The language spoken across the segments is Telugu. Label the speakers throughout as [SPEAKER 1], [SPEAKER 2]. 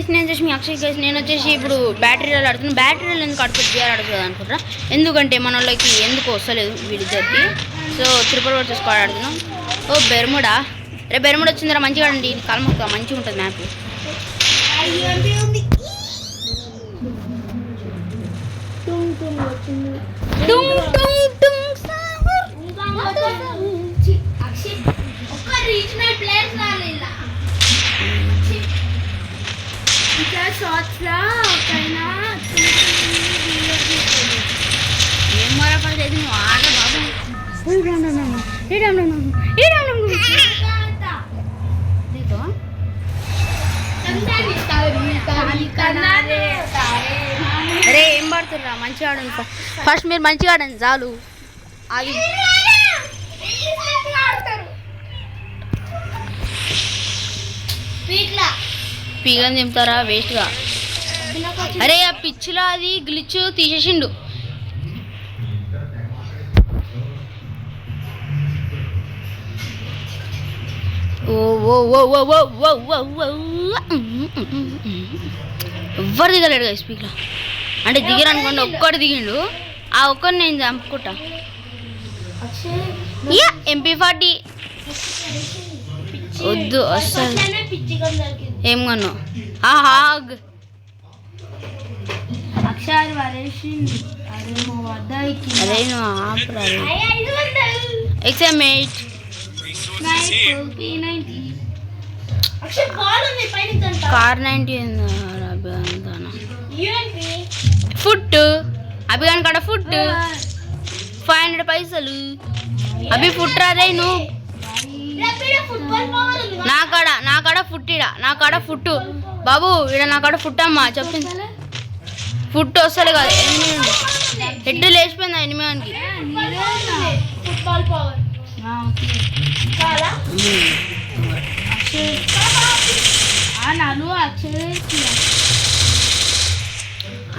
[SPEAKER 1] గైస్ నేను వచ్చేసి మీ అక్షయ్ గైస్ నేను వచ్చేసి ఇప్పుడు బ్యాటరీలు ఆడుతున్నాను. బ్యాటరీలు ఎందుకు ఆడుతుంది గేర్ ఆడుతుంది అనుకుంటా, ఎందుకంటే మన వాళ్ళకి ఎందుకు వస్తలేదు వీడిద్దరికి. సో త్రిపుల్ వర్సెస్ స్క్వాడ్ ఆడుతున్నాం. ఓ బెర్ముడా, రే బెర్ముడా వచ్చిందిరా, మంచిగా ఆడండి, కాలమొక్క మంచిగా ఉంటుంది మ్యాప్. ఏం మరపడలేదు నువ్వు ఆడ బాబు. అరే ఏం పడుతుర్రా, మంచిగా ఆడండి ఫస్ట్, మీరు మంచిగా ఆడండి చాలు. అది పీగని దింపుతారా వేస్ట్గా. అరే ఆ పిచ్చిలో అది గ్లిచ్ తీసేసిండు. ఎవ్వరు దిగలేడు కదా స్పీక్లో, అంటే దిగరు అనుకోండి, ఒక్కడు దిగిండు, ఆ ఒక్కడిని నేను చంపుకుంటా. MP40 వద్దు అసలు ఏం కొను హాగ్ అదే నువ్వు ఆపరా. XM8 కార్ 90 ఫుట్ అభిగాని కాడ ఫుట్ 500 పైసలు. అభి ఫుట్ రాదే నువ్వు, నా కాడ ఫుట్, ఇడ నా కాడ ఫుట్ బాబు, ఇడ నా కాడ ఫుట్ అమ్మా చెప్పింది. ఫుట్ వస్తలే కాదు, హెడ్ లేచిపోయింది ఎనిమిదానికి.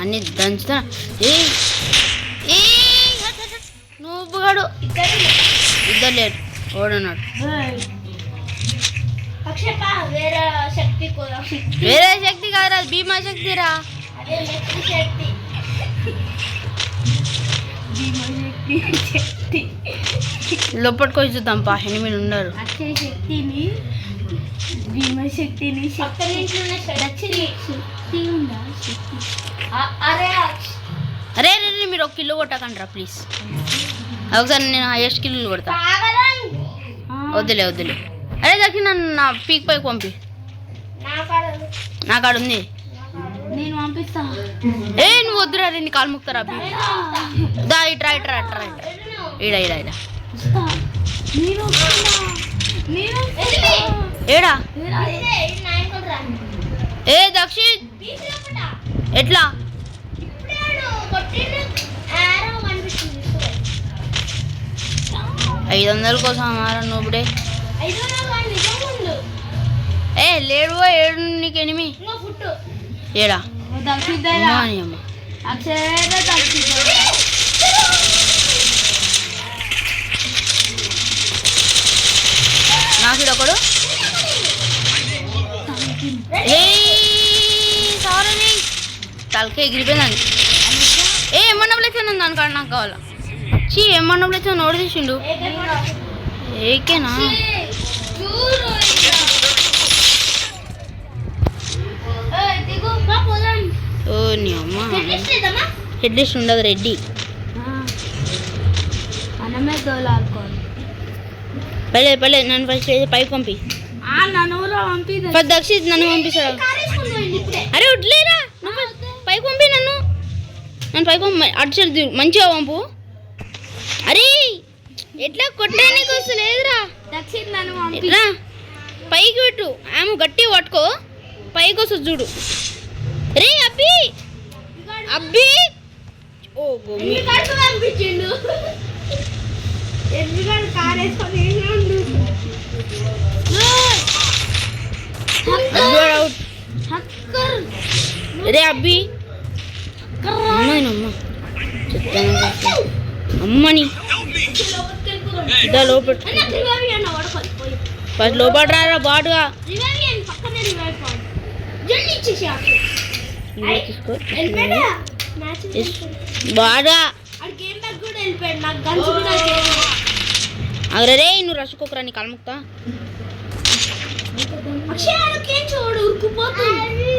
[SPEAKER 1] అన్ని దంచుతా. నువ్వు గాడు ఇద్దరు లేరు, ఓడన్నాడు. వేరే శక్తి కాదురా, భీమా శక్తిరా. లోపట్టుకొని చూద్దాం పా, ఎనిమిది ఉన్నారు. అరే అరే మీరు ఒక కిలో కొట్టకండి రా ప్లీజ్, ఒకసారి నేను హైయెస్ట్ కిలోలు కొడతా. వద్దులే వద్దులే. అరే దక్షి నన్ను నా పీక్ పైకి పంపి, నా కాడ ఉంది నేను పంపిస్తా. ఏ నువ్వు వద్దురా, నీ కాలు ముక్తారా దా, ఇట్రా ఇట్రా ఇట్రా ఇడ ఇడ ఇడ ఏడా. ఏ దక్షిత్ ఎట్లా 500 కోసం ఆరా నువ్వుడే. ఏ లేడు ఏడు నీకు ఎనిమి ఏడా నాకు ఒకడు. సారీ తలకే ఎగిరిపోయిందని. ఏ ఏమన్నా ప్లేస్ దాని కాడ నాకు కావాలా. చీ ఏమన్నా ప్లేస్ నోడు తీసిండు. ఏకేనా ఓ నీ అమ్మ హెడ్ లిస్ట్ ఉండదు రెడ్డి. పల్లె పల్లె నన్ను ఫస్ట్ పైకి పంపి. దక్షిత్ నన్ను పంపిస్తాడు. అరే వడ్లేరా నువ్వు పైకి పంపి, నన్ను పైకి పంపి, అటు సైడ్ మంచిగా పంపు. అరే ఎట్లా కొట్టడానికి వస్తలేదురా. ఎట్లా పైకి పెట్టు, ఆమె గట్టిగా పట్టుకో, పైకి వస్తుంది చూడు. రే అబ్బి అబ్బి ఓ పంపించిండు. రే అబ్బి అమ్మాయినమ్మ చెప్తాను అమ్మని లోపల ఫస్ట్ లోపల రారా బాటుగా. బాగా అరే నువ్వు రసుకోకరా నీ కలముక్తా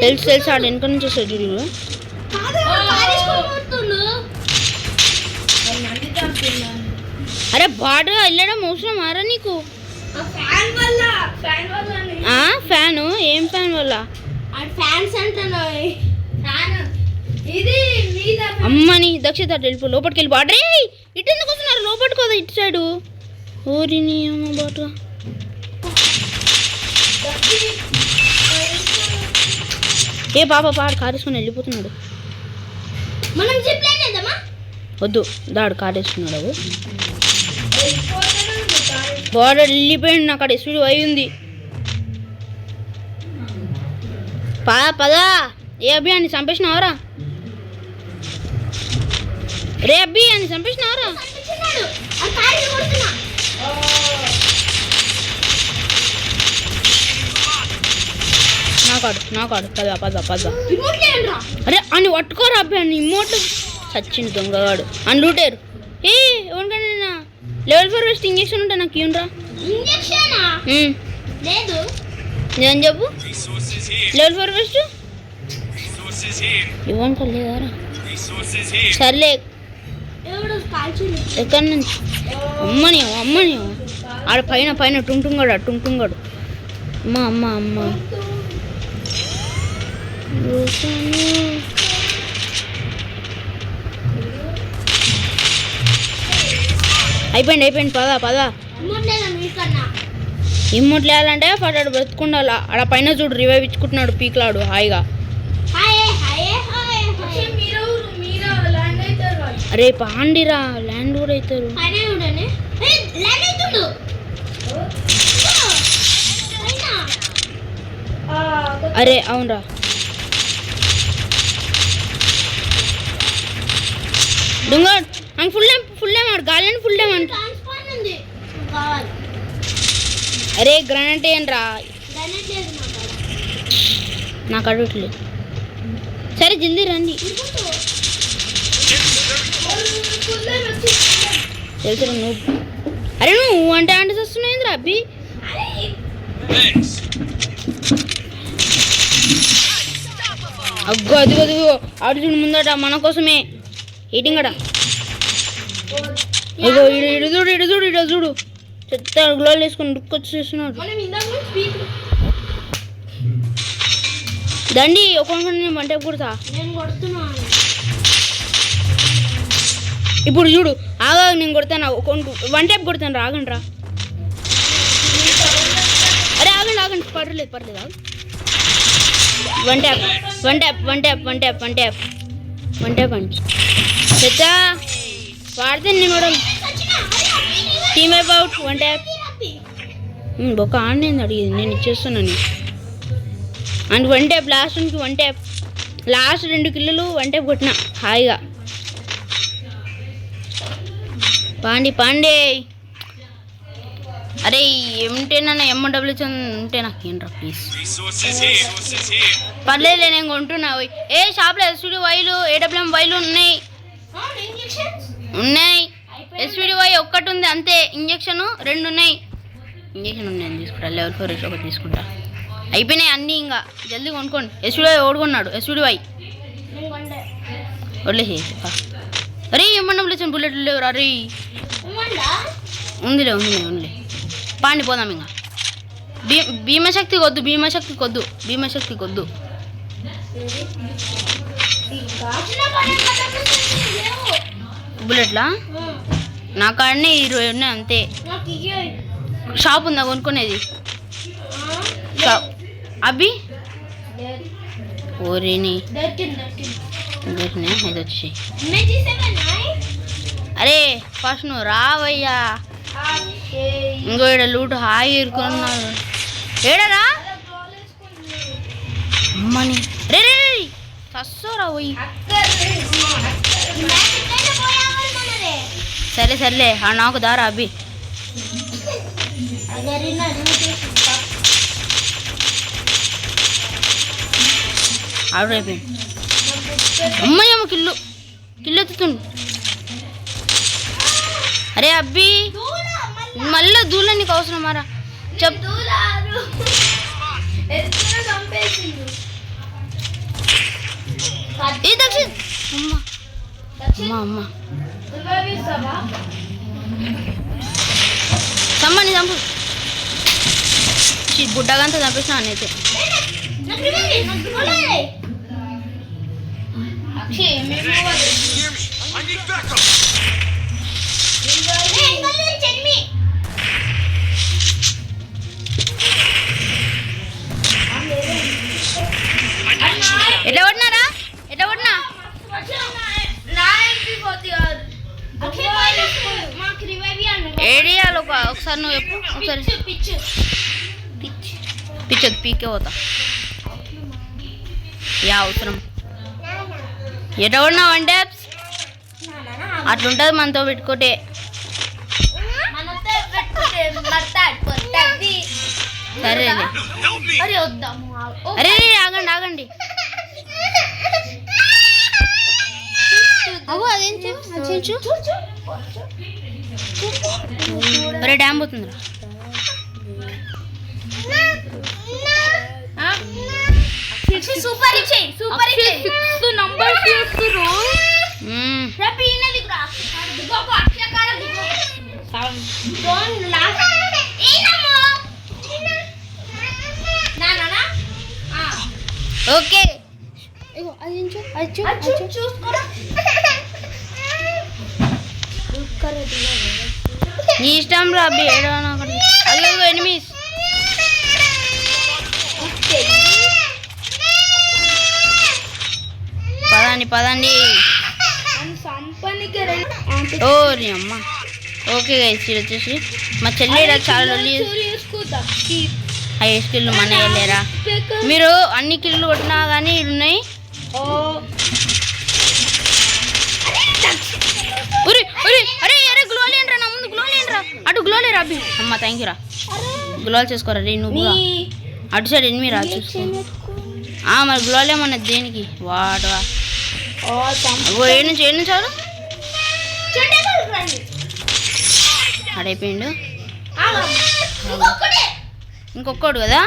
[SPEAKER 1] తెలుసు తెలుసు ఆడు వెనక నుంచి వస్తాడు చూడు అరే బాగా వెళ్ళడం అవసరం ఆరా నీకు ఫ్యాను ఏం ఫ్యాన్ వల్ల అమ్మని దక్షిత వెళ్ళిపో లోపలికి వెళ్ళిపో అడ్రే ఇటు ఎందుకు వస్తున్నారు లోపలికి కదా ఇటు సైడు ఊరిని అమ్మ బాట ఏ పాప పాడు కారేసుకొని వెళ్ళిపోతున్నాడు వద్దు దాడు కారేసుకున్నాడు బార్డర్ వెళ్ళిపోయింది నాకు అక్కడ ఎస్పీడి అయి ఉంది పదా ఏ అబ్బి అని చంపేసినావరా రే అబ్బి అని చంపేసినావరా నాకాడు పద అరే అని పట్టుకోరా అబ్బి అని ఇమ్మోట్ చచ్చింది దొంగగాడు అని లూటారు ఏ ఎవరికైనా లెవెల్ 4 వేస్ట్ ఇంజక్షన్ ఉంటే నాకు ఇవ్వరా నేను చెప్పు లెవెల్ 4 వేస్ట్ ఇవ్వండి లేదారా సర్లే ఎక్కడి నుంచి అమ్మని ఆడ పైన టుంటుంగాడు అమ్మ అయిపోయింది పదా ఇమ్మోట్ లేదంటే పడాడు బ్రతుకుండాలా ఆడ పైన చూడు రివైవ్ ఇచ్చుకుంటున్నాడు పీక్లాడు హాయిగా అరే పాండిరా ల్యాండ్ కూడా అవుతారు అరే అవునరా దొంగ ఫుల్ డ్యామ్ ఆడు గాలిని ఫుల్ డ్యామ్ అంట అరే గ్రానైట్ ఏంట్రా నాకు అడగట్లేదు సరే జల్దీ రండి తెలుసు నువ్వు అంటే వస్తున్నాయిందిరా అబ్బి అదిగో ఆడు చూడు ముందట మన కోసమే ఈటింగ్ అడ ఇగో ఇడు చూడు చెత్త గ్లోలు వేసుకొని డుక్కొచ్చి చేస్తున్నాడు దండి ఒక్కొక్క నేను వంట కుడతా ఇప్పుడు చూడు ఆగా నేను కొడతాను వన్ టైప్ కొడతాను రాగండి రా అరే ఆగండి పర్లేదు వన్ ట్యాప్ అండి చెత్త వాడితే నేను madam team about one tap ఒక ఆన్లైన్ అడిగేది నేను ఇచ్చేస్తున్నాను అండ్ వన్ ట్యాప్ లాస్ట్ 2 కిల్లులు వన్ ట్యాప్ కొట్టిన హాయిగా పాండే అరే ఏమిటేనా MW ఉంటే నాకు ఏంట్రా ప్లీజ్ పర్లేదులే నేను కొంటున్నా ఏ షాప్లో SVD వైలు AWM వైలు ఉన్నాయి SVD వై ఒక్కటి ఉంది అంతే ఇంజక్షన్ 2 ఉన్నాయి తీసుకుంటా లెవెల్ 4 ఒకటి తీసుకుంటా అయిపోయినాయి అన్నీ ఇంకా జల్దీ కొనుక్కోండి SVD వై ఓడుకున్నాడు SVD వై వదిలేసి అరే MW వచ్చిన బుల్లెట్లు లేవు అరే ఉందిలే పాండి పోదాం ఇంకా భీమశక్తికి వద్దు బుల్లెట్లా నా కాడనే 20 ఉన్నాయి అంతే షాప్ ఉందా కొనుక్కునేది అబ్బి ఓరేని ఇది వచ్చి అరే ఫస్ట్ నువ్వు రావయ్యా ఇంకో ఇక్కడ లూటు హాయి ఇరుకున్నాడు ఏడరా అమ్మని రే చస్తోరా పోయి సర్లే నాకు దారా అబ్బి ఆర్డర్ అయిపోయింది. అమ్మయ్యమ్మ కిల్లు ఎత్తుతుండు. అరే అబ్బి మళ్ళీ దూల నీకు అవసరం మారా చెప్పు. ఏ దక్షిణ్ అమ్మ సమ్మని చంపు. బుడ్డగంతా చంపేసిన అయితే. ఎట్లా కొట్టినారా? ఎట్లా కొట్టినా? ఏడియాలో ఒకసారి నువ్వు చెప్పు. ఒకసారి పిచ్చొద్దు పీకే పోతా. యా అవసరం ఎట్లా కొట్టినావు అంటే అట్లుంటుంది మనతో పెట్టుకుంటే. సరే అరే ఆగండి ఆగండి. అదేం అరే డ్యామ్ పోతుందిరా. ఓకే నీ ఇష్టం రా అబ్బి. ఏడవనా అయ్యో ఎనిమిస్. పదండి ఓ నీ అమ్మ. ఓకే గైస్ ఇది వచ్చేసి మా చెల్లి చాలా లొల్లి. హైయెస్ట్ కిల్లు మన వెళ్ళారా మీరు. అన్ని కిల్లు కొట్టినా కానీ ఉన్నాయి. అరే అరే గ్లోల్ ఏంట్రా నా ముందు. గ్లోల్ ఏంట్రా అటు గ్లోలే రా అబ్బి. అమ్మ థ్యాంక్ యూ రా. గ్లోల్ చేసుకోరా రే నువ్వు. అటు సైడ్ ఎనిమిది రా చూసుకో. మరి గ్లోల్ ఏమన్నా దేనికి వాడవా? ఏడు నుంచి చాలు ఆడైపోయిండు. ఇంకొకడు కదా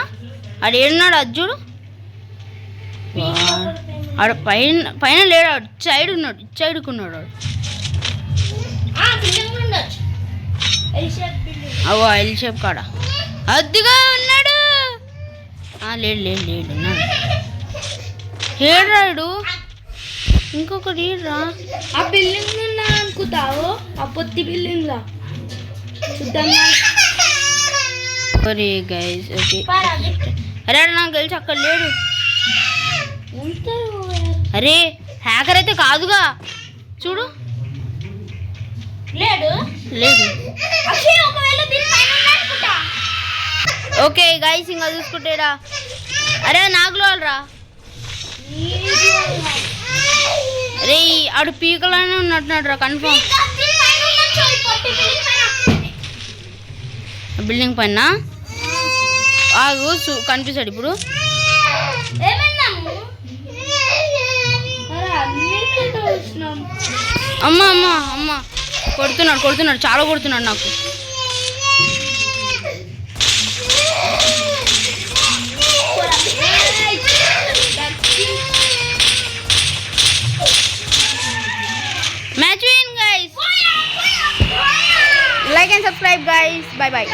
[SPEAKER 1] ఆడు ఏడున్నాడు అజ్జుడు. ఆడు పైన లేడు. ఆడు సైడ్ ఉన్నాడు. సైడ్కున్నాడు వాడు. అవో ఎల్ షేప్ కాడ అద్దుగా ఉన్నాడు. లేడు ఉన్నాడు. ఏడ్రాడు ఇంకొకటి ఏడ్రా.
[SPEAKER 2] ఆ బిల్డింగ్ ఉన్నా అనుకుంటావు. ఆ పొత్తి బిల్డింగ్ లా
[SPEAKER 1] గైస్. ఓకే అరే నాకు తెలిసి అక్కడ లేడు. అరే హ్యాకర్ అయితే కాదుగా చూడు.
[SPEAKER 2] లేడు.
[SPEAKER 1] ఓకే గైస్ ఇంకా చూసుకుంటేడా. అరే నాగులో రా. అరే ఆడు పీకలోనే ఉన్నట్టున్నాడు రా కన్ఫర్మ్. బిల్డింగ్ పైన ఆగు కనిపిస్తాడు ఇప్పుడు. అమ్మ కొడుతున్నాడు చాలా కొడుతున్నాడు నాకు. Match win guys. Like and subscribe guys. Bye bye.